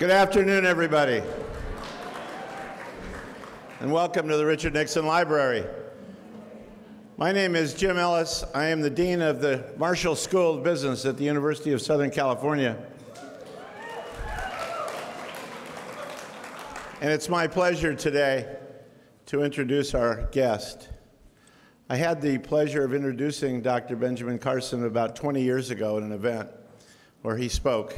Good afternoon, everybody, and welcome to the Richard Nixon Library. My name is Jim Ellis. I am the Dean of the Marshall School of Business at the University of Southern California. And it's my pleasure today to introduce our guest. I had the pleasure of introducing Dr. Benjamin Carson about 20 years ago at an event where he spoke.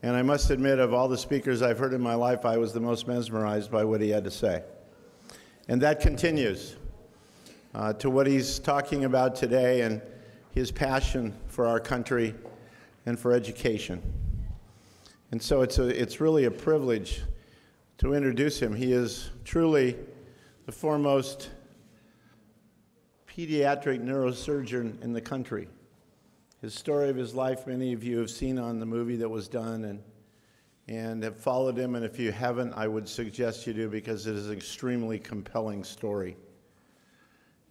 And I must admit, of all the speakers I've heard in my life, I was the most mesmerized by what he had to say. And that continues to what he's talking about today and his passion for our country and for education. And so it's really a privilege to introduce him. He is truly the foremost pediatric neurosurgeon in the country. His story of his life, many of you have seen on the movie that was done and have followed him, and if you haven't, I would suggest you do because it is an extremely compelling story.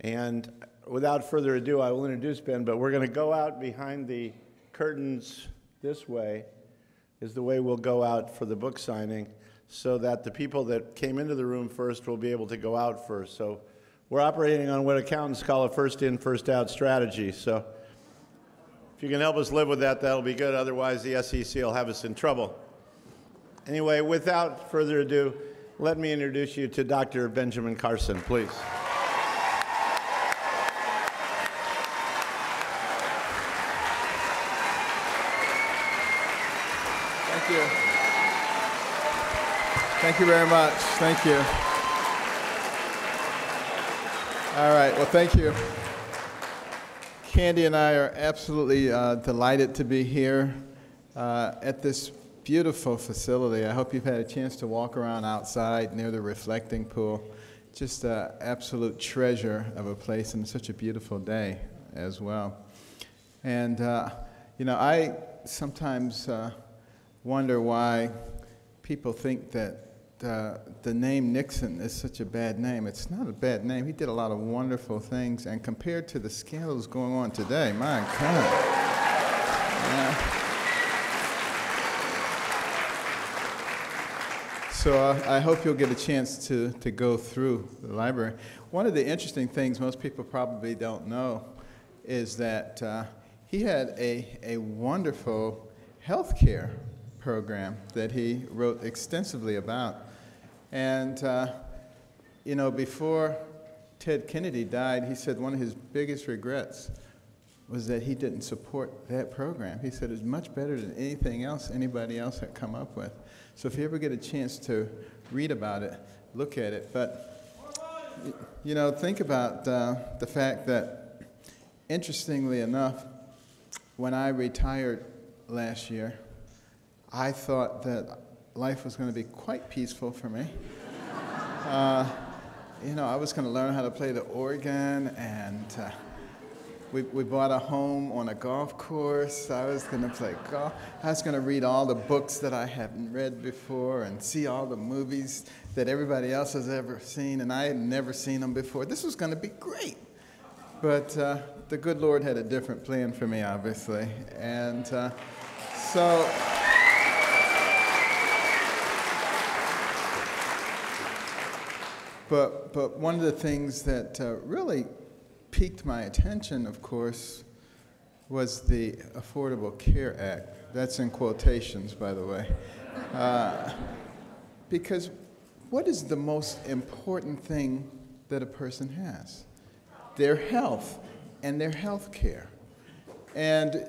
And without further ado, I will introduce Ben, but we're going to go out behind the curtains this way, is the way we'll go out for the book signing, so that the people that came into the room first will be able to go out first. So we're operating on what accountants call a first in, first out strategy. So if you can help us live with that, that'll be good. Otherwise, the SEC will have us in trouble. Anyway, without further ado, let me introduce you to Dr. Benjamin Carson, please. Thank you. Thank you very much. Thank you. All right. Well, thank you. Candy and I are absolutely delighted to be here at this beautiful facility. I hope you've had a chance to walk around outside near the reflecting pool. Just an absolute treasure of a place and such a beautiful day as well. And, you know, I sometimes wonder why people think that the name Nixon is such a bad name. It's not a bad name. He did a lot of wonderful things, and compared to the scandals going on today, my God. So I hope you'll get a chance to go through the library. One of the interesting things most people probably don't know is that he had a wonderful health care program that he wrote extensively about. And, you know, before Ted Kennedy died, he said one of his biggest regrets was that he didn't support that program. He said it was much better than anything else anybody else had come up with. So if you ever get a chance to read about it, look at it. But, you know, think about the fact that, interestingly enough, when I retired last year, I thought that life was going to be quite peaceful for me. You know, I was going to learn how to play the organ, and we bought a home on a golf course. I was going to play golf. I was going to read all the books that I hadn't read before and see all the movies that everybody else has ever seen, and I had never seen them before. This was going to be great. But the good Lord had a different plan for me, obviously. And so... But one of the things that really piqued my attention, of course, was the Affordable Care Act. That's in quotations, by the way. Because what is the most important thing that a person has? Their health and their health care. And,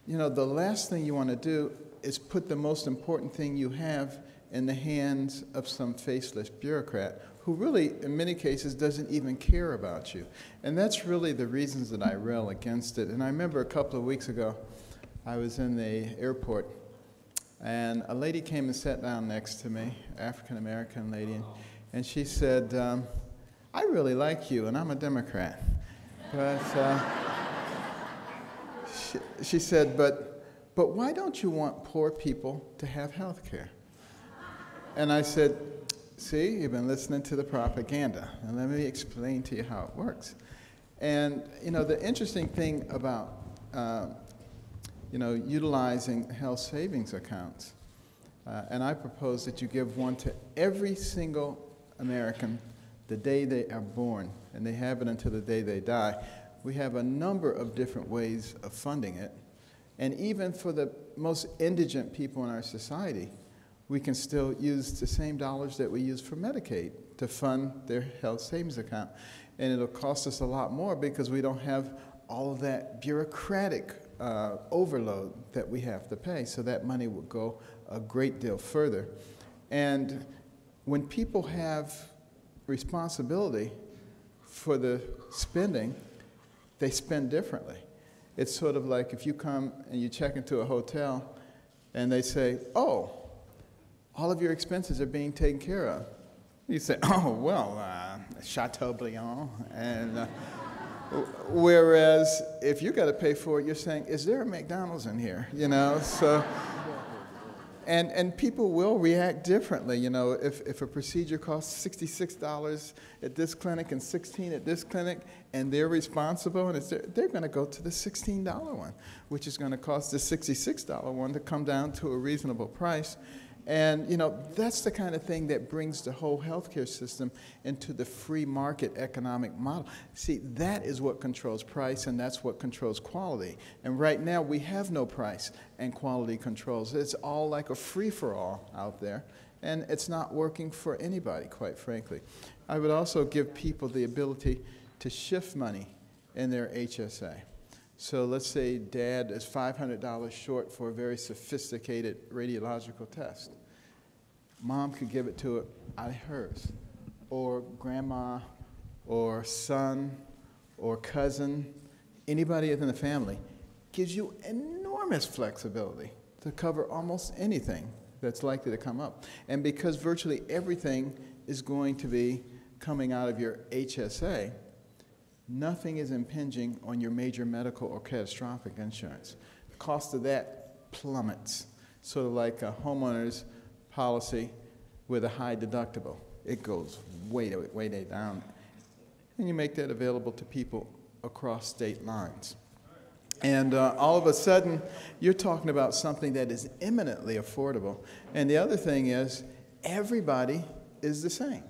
you know, the last thing you want to do is put the most important thing you have in the hands of some faceless bureaucrat who really, in many cases, doesn't even care about you. And that's really the reasons that I rail against it. And I remember a couple of weeks ago, I was in the airport, and a lady came and sat down next to me, African-American lady, and she said, I really like you, and I'm a Democrat. But she said, but why don't you want poor people to have health care? And I said, see, you've been listening to the propaganda, and let me explain to you how it works. And, you know, the interesting thing about, you know, utilizing health savings accounts And I propose that you give one to every single American the day they are born, and they have it until the day they die. We have a number of different ways of funding it. And even for the most indigent people in our society, we can still use the same dollars that we use for Medicaid to fund their health savings account. And it'll cost us a lot more because we don't have all of that bureaucratic overload that we have to pay. So that money will go a great deal further. And when people have responsibility for the spending, they spend differently. It's sort of like if you come and you check into a hotel and they say, oh, all of your expenses are being taken care of. You say, oh, well, Chateaubriand. And whereas if you got to pay for it, you're saying, is there a McDonald's in here? You know, so. And people will react differently. You know, if a procedure costs $66 at this clinic and $16 at this clinic, and they're responsible, and they're going to go to the $16 one, which is going to cost the $66 one to come down to a reasonable price. And, you know, that's the kind of thing that brings the whole healthcare system into the free market economic model. See, that is what controls price, and that's what controls quality. And right now, we have no price and quality controls. It's all like a free-for-all out there, and it's not working for anybody, quite frankly. I would also give people the ability to shift money in their HSA. So let's say dad is $500 short for a very sophisticated radiological test. Mom could give it to it out of hers, or grandma, or son, or cousin, anybody in the family. Gives you enormous flexibility to cover almost anything that's likely to come up. And because virtually everything is going to be coming out of your HSA, nothing is impinging on your major medical or catastrophic insurance. The cost of that plummets, sort of like a homeowner's policy with a high deductible. It goes way down. And you make that available to people across state lines. And all of a sudden, you're talking about something that is eminently affordable. And the other thing is, everybody is the same.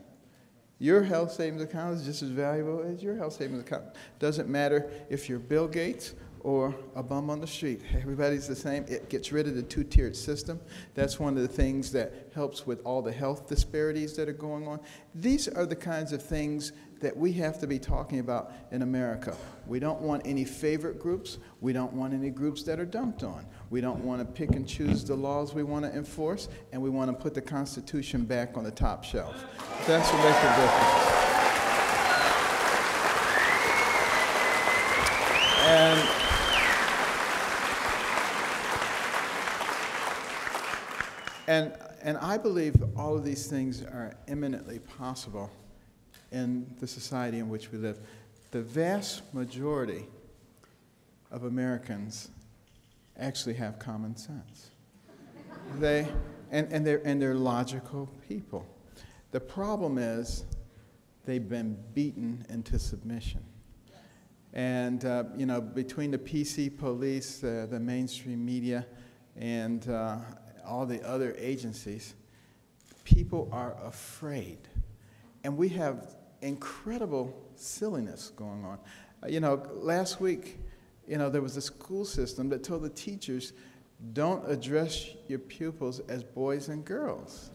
Your health savings account is just as valuable as your health savings account. Doesn't matter if you're Bill Gates or a bum on the street. Everybody's the same. It gets rid of the two-tiered system. That's one of the things that helps with all the health disparities that are going on. These are the kinds of things that we have to be talking about in America. We don't want any favorite groups. We don't want any groups that are dumped on. We don't want to pick and choose the laws we want to enforce, and we want to put the Constitution back on the top shelf. That's what makes a difference. And I believe all of these things are eminently possible in the society in which we live. The vast majority of Americans actually have common sense. They're logical people. The problem is they've been beaten into submission. And you know, between the PC police, the mainstream media, and all the other agencies, people are afraid. And we have incredible silliness going on. You know, last week, you know, there was a school system that told the teachers, don't address your pupils as boys and girls,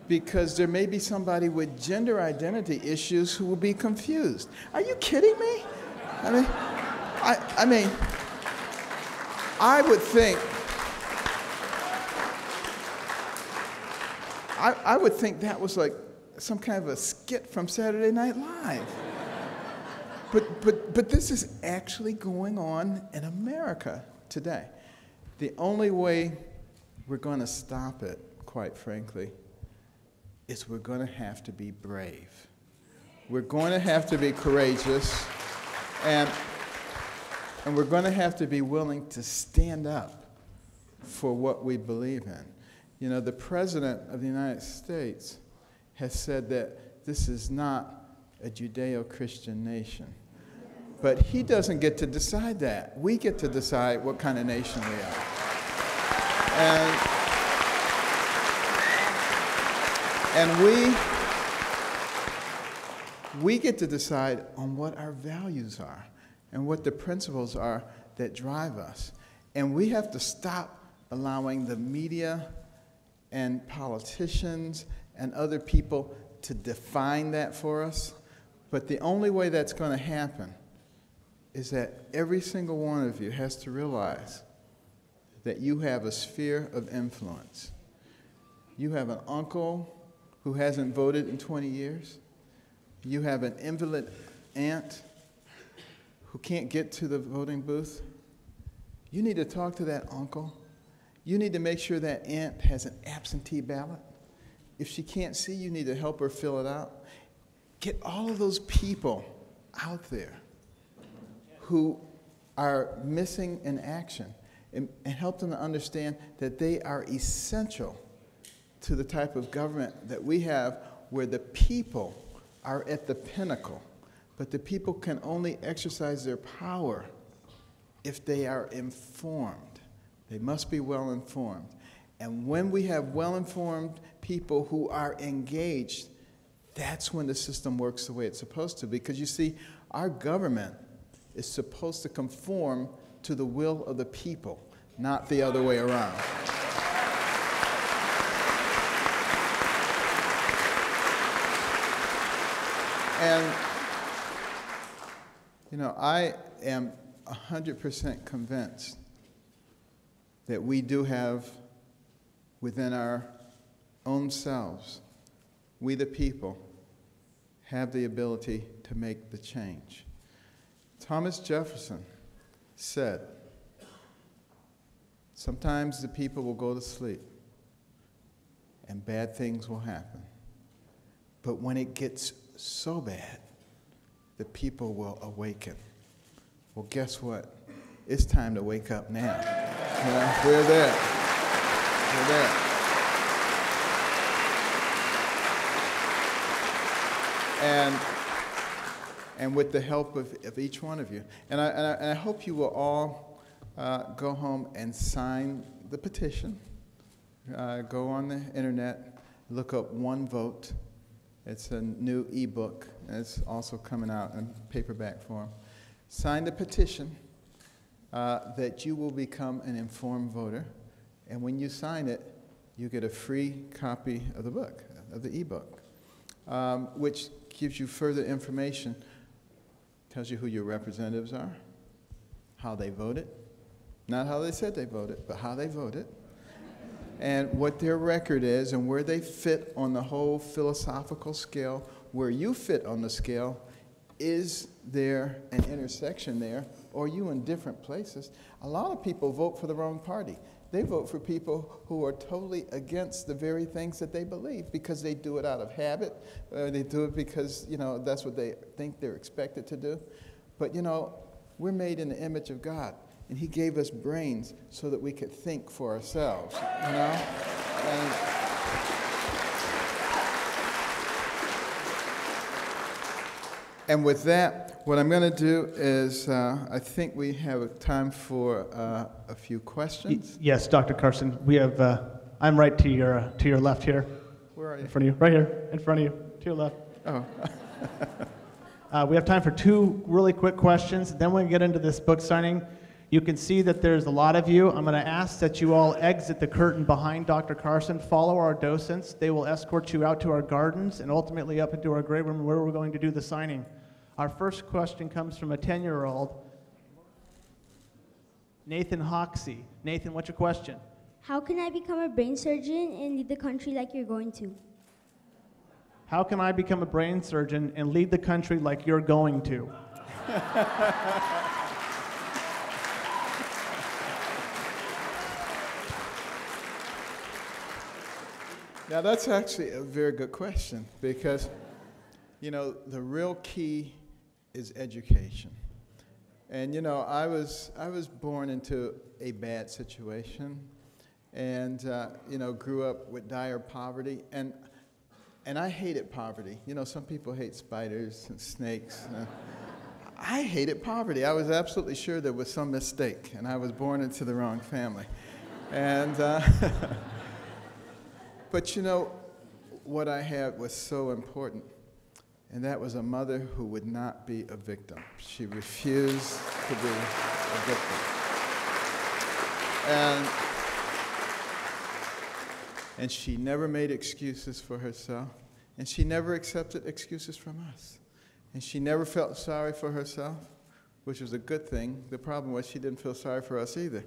because there may be somebody with gender identity issues who will be confused. Are you kidding me? I mean, I would think, I would think that was like some kind of a skit from Saturday Night Live. But this is actually going on in America today. The only way we're going to stop it, quite frankly, is we're going to have to be brave. We're going to have to be courageous, and we're going to have to be willing to stand up for what we believe in. You know, the President of the United States has said that this is not a Judeo-Christian nation. But he doesn't get to decide that. We get to decide what kind of nation we are. And we get to decide on what our values are and what the principles are that drive us. And we have to stop allowing the media and politicians and other people to define that for us. But the only way that's going to happen is that every single one of you has to realize that you have a sphere of influence. You have an uncle who hasn't voted in 20 years. You have an invalid aunt who can't get to the voting booth. You need to talk to that uncle. You need to make sure that aunt has an absentee ballot. If she can't see, you need to help her fill it out. Get all of those people out there who are missing in action and help them to understand that they are essential to the type of government that we have, where the people are at the pinnacle, but the people can only exercise their power if they are informed. They must be well informed. And when we have well-informed people who are engaged, that's when the system works the way it's supposed to. Because you see, our government is supposed to conform to the will of the people, not the other way around. And, you know, I am 100% convinced that we do have within our own selves, we the people, have the ability to make the change. Thomas Jefferson said, sometimes the people will go to sleep and bad things will happen. But when it gets so bad, the people will awaken. Well, guess what? It's time to wake up now. You know, we're there. We're there. And with the help of each one of you. And I hope you will all go home and sign the petition. Go on the internet, look up One Vote. It's a new ebook, and it's also coming out in paperback form. Sign the petition that you will become an informed voter. And when you sign it, you get a free copy of the book, of the ebook, which gives you further information, tells you who your representatives are, how they voted, not how they said they voted, but how they voted, and what their record is and where they fit on the whole philosophical scale, where you fit on the scale. Is there an intersection there, or are you in different places? A lot of people vote for the wrong party. They vote for people who are totally against the very things that they believe, because they do it out of habit, they do it because, you know, that's what they think they're expected to do. But, you know, we're made in the image of God, and He gave us brains so that we could think for ourselves, you know? And with that, what I'm going to do is, I think we have time for a few questions. Yes, Dr. Carson. We have. I'm right to your left here. Where are you? In front of you. Right here. In front of you. To your left. Oh. We have time for two really quick questions. Then we'll get into this book signing. You can see that there's a lot of you. I'm going to ask that you all exit the curtain behind Dr. Carson. Follow our docents. They will escort you out to our gardens and ultimately up into our great room where we're going to do the signing. Our first question comes from a 10-year-old, Nathan Hoxie. Nathan, what's your question? How can I become a brain surgeon and lead the country like you're going to? How can I become a brain surgeon and lead the country like you're going to? Now, that's actually a very good question, because, you know, the real key is education. And, you know, I was born into a bad situation, and, you know, grew up with dire poverty, and I hated poverty. You know, some people hate spiders and snakes. I hated poverty. I was absolutely sure there was some mistake, and I was born into the wrong family. And, but, you know, what I had was so important, and that was a mother who would not be a victim. She refused to be a victim. And she never made excuses for herself, and she never accepted excuses from us. And she never felt sorry for herself, which was a good thing. The problem was she didn't feel sorry for us either.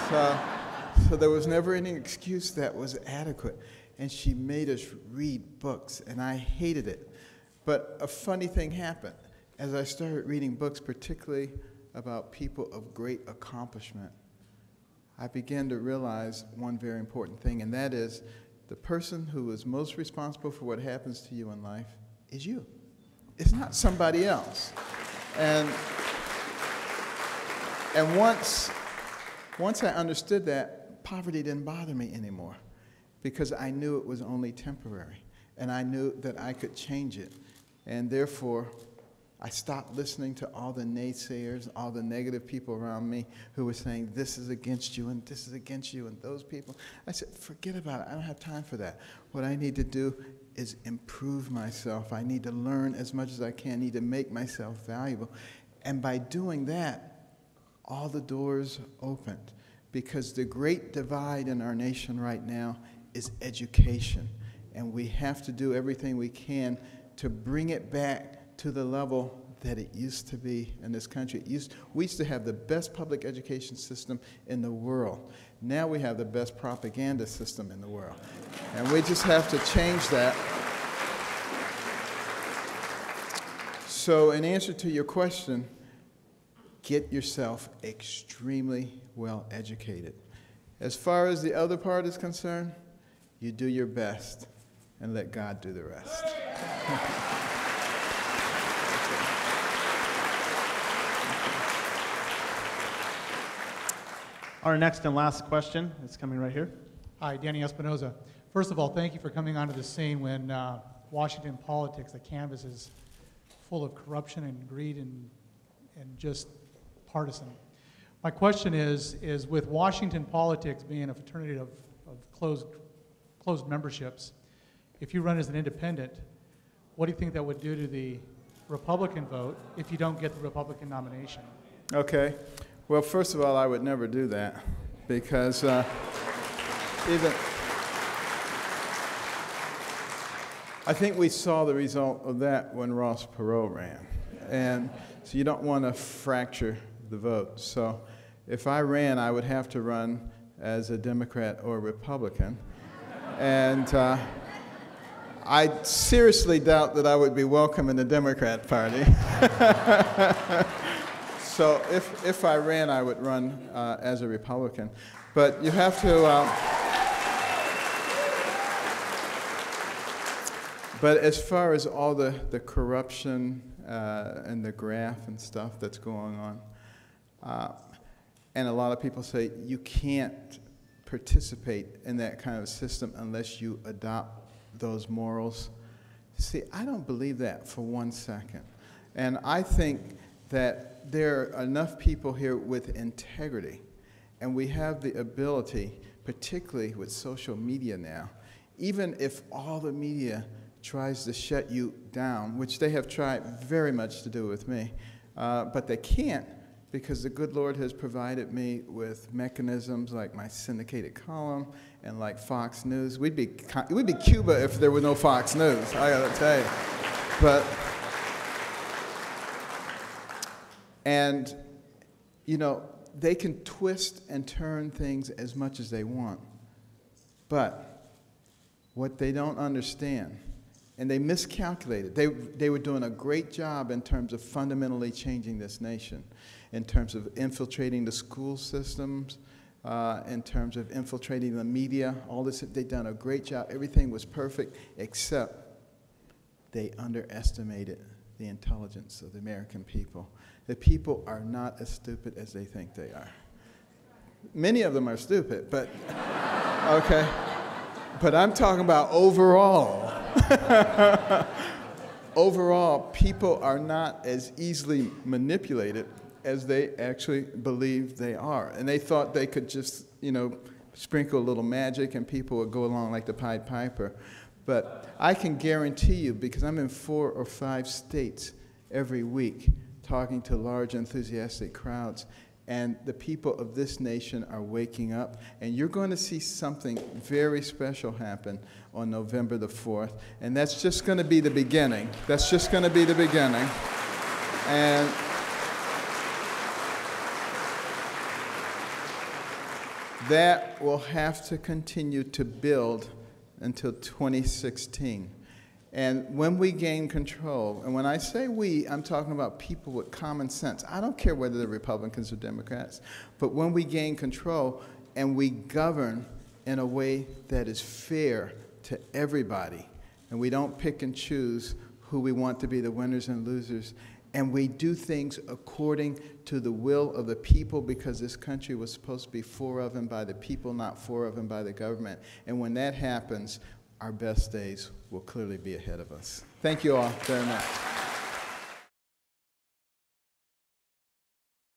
So there was never any excuse that was adequate. And she made us read books, and I hated it. But a funny thing happened. As I started reading books, particularly about people of great accomplishment, I began to realize one very important thing, and that is the person who is most responsible for what happens to you in life is you. It's not somebody else. And once I understood that, poverty didn't bother me anymore because I knew it was only temporary, and I knew that I could change it. And therefore, I stopped listening to all the naysayers, all the negative people around me who were saying, this is against you, and this is against you, and those people. I said, forget about it. I don't have time for that. What I need to do is improve myself. I need to learn as much as I can. I need to make myself valuable. And by doing that, all the doors opened. Because the great divide in our nation right now is education. And we have to do everything we can to bring it back to the level that it used to be in this country. We used to have the best public education system in the world. Now we have the best propaganda system in the world. And we just have to change that. So in answer to your question, get yourself extremely well educated. As far as the other part is concerned, you do your best and let God do the rest. Our next and last question is coming right here. Hi, Danny Espinoza. First of all, thank you for coming onto the scene when Washington politics, the canvas is full of corruption and greed and just partisan. My question is with Washington politics being a fraternity of closed memberships, if you run as an independent, what do you think that would do to the Republican vote if you don't get the Republican nomination? Okay. Well, first of all, I would never do that because I think we saw the result of that when Ross Perot ran. And so you don't want to fracture the vote. So if I ran, I would have to run as a Democrat or Republican. And I seriously doubt that I would be welcome in the Democrat Party. So if I ran, I would run as a Republican. But you have to, but as far as all the corruption and the graft and stuff that's going on, and a lot of people say you can't participate in that kind of system unless you adopt those morals. See, I don't believe that for 1 second. And I think that there are enough people here with integrity, and we have the ability, particularly with social media now, even if all the media tries to shut you down, which they have tried very much to do with me, but they can't because the good Lord has provided me with mechanisms like my syndicated column and like Fox News. We'd be Cuba if there were no Fox News, I gotta tell you. And, you know, they can twist and turn things as much as they want. But what they don't understand, and they miscalculated, they were doing a great job in terms of fundamentally changing this nation, in terms of infiltrating the school systems, in terms of infiltrating the media, all this, they've done a great job. Everything was perfect, except they underestimated the intelligence of the American people. The people are not as stupid as they think they are. Many of them are stupid, but, okay. But I'm talking about overall. Overall, people are not as easily manipulated as they actually believe they are. And they thought they could just, you know, sprinkle a little magic and people would go along like the Pied Piper. But I can guarantee you, because I'm in 4 or 5 states every week talking to large, enthusiastic crowds, and the people of this nation are waking up, and you're going to see something very special happen on November the 4th, and that's just going to be the beginning. That's just going to be the beginning. And that will have to continue to build until 2016. And when we gain control, and when I say we, I'm talking about people with common sense. I don't care whether they're Republicans or Democrats, but when we gain control and we govern in a way that is fair to everybody, and we don't pick and choose who we want to be the winners and losers, and we do things according to the will of the people, because this country was supposed to be for of and by the people, not for of and by the government. And when that happens, our best days will clearly be ahead of us. Thank you all very much.